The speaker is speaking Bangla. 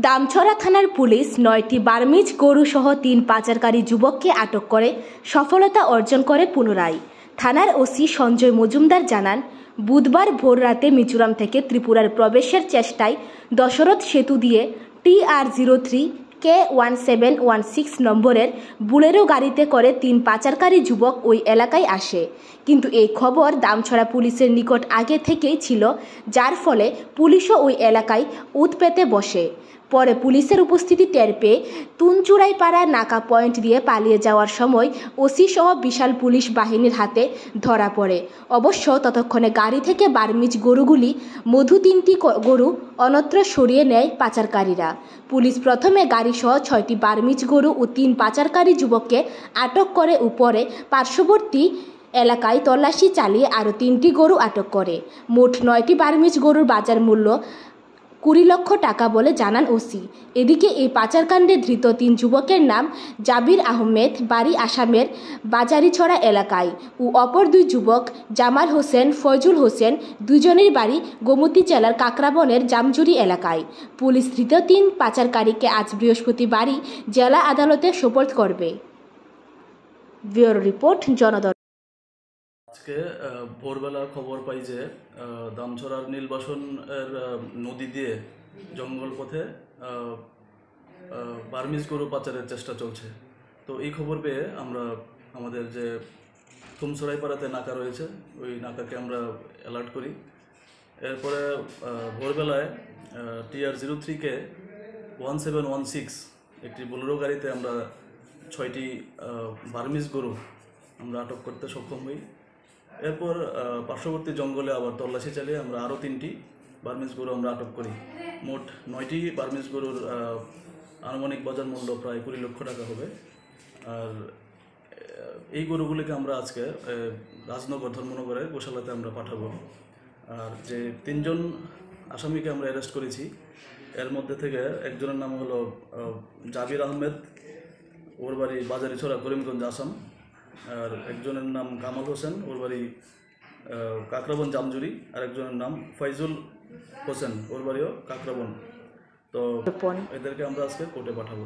দামছড়া থানার পুলিশ ৯টি বার্মিজ গরুসহ ৩ পাচারকারী যুবককে আটক করে সফলতা অর্জন করে পুনরায়। থানার ওসি সঞ্জয় মজুমদার জানান, বুধবার ভোররাতে মিজোরাম থেকে ত্রিপুরার প্রবেশের চেষ্টায় দশরথ সেতু দিয়ে TR03K1716 নম্বরের বুলেরো গাড়িতে করে ৩ পাচারকারী যুবক ওই এলাকায় আসে। কিন্তু এই খবর দামছড়া পুলিশের নিকট আগে থেকেই ছিল, যার ফলে পুলিশও ওই এলাকায় উৎপেতে বসে। পরে পুলিশের উপস্থিতি টের পেয়ে তুনচুরাইপাড়া নাকা পয়েন্ট দিয়ে পালিয়ে যাওয়ার সময় ওসি সহ বিশাল পুলিশ বাহিনীর হাতে ধরা পড়ে। অবশ্য ততক্ষণে গাড়ি থেকে বার্মিজ গরুগুলি মধু ৩টি গরু অন্যত্র সরিয়ে নেয় পাচারকারীরা। পুলিশ প্রথমে গাড়িসহ ৬টি বার্মিজ গরু ও ৩ পাচারকারী যুবককে আটক করে। উপরে পার্শ্ববর্তী এলাকায় তল্লাশি চালিয়ে আরও ৩টি গরু আটক করে। মোট ৯টি বার্মিজ গরুর বাজার মূল্য ২০ লক্ষ টাকা বলে জানান ওসি। এদিকে এই পাচারকাণ্ডে ধৃত ৩ যুবকের নাম জাবির আহমেদ, বাড়ি আসামের বাজারিছড়া এলাকায়, ও অপর ২ যুবক জামাল হোসেন, ফয়জুল হোসেন, দুজনের বাড়ি গোমতী জেলার কাকরাবনের জামজুরি এলাকায়। পুলিশ ধৃত ৩ পাচারকারীকে আজ বৃহস্পতিবারই জেলা আদালতে সোপর্দ করবে। ব্যুরো রিপোর্ট, জনদল। আজকে ভোরবেলা খবর পাই যে দামছড়ার নীলবাসন এর নদী দিয়ে জঙ্গল পথে বার্মিজ গরু পাচারের চেষ্টা চলছে। তো এই খবর পেয়ে আমরা আমাদের যে তুমসরাইপাড়াতে নাকা রয়েছে, ওই নাকাকে আমরা অ্যালার্ট করি। এরপরে ভোরবেলায় TR03K1716 একটি বোলেরো গাড়িতে আমরা ৬টি বার্মিজ গরু আমরা আটক করতে সক্ষম হই। এরপর পার্শ্ববর্তী জঙ্গলে আবার তল্লাশি চালিয়ে আমরা আরও ৩টি বার্মিজ গরু আমরা আটক করি। মোট ৯টি বার্মিজ গরুর আনুমানিক বাজার মূল্য প্রায় ২০ লক্ষ টাকা হবে। আর এই গরুগুলিকে আমরা আজকে রাজনগর ধর্মনগরের গোশালাতে আমরা পাঠাবো। আর যে ৩ জন আসামিকে আমরা অ্যারেস্ট করেছি, এর মধ্যে থেকে একজনের নাম হলো জাবির আহমেদ, ওর বাড়ি বাজারিছড়া, করিমগঞ্জ, আসাম। আর একজনের নাম কামাল হোসেন, ওর বাড়ি কাকরাবন, জামজুরি। আর একজনের নাম ফয়জুল হোসেন, ওর বাড়িও কাকরাবন। তো এদেরকে আমরা আজকে কোর্টে পাঠাবো।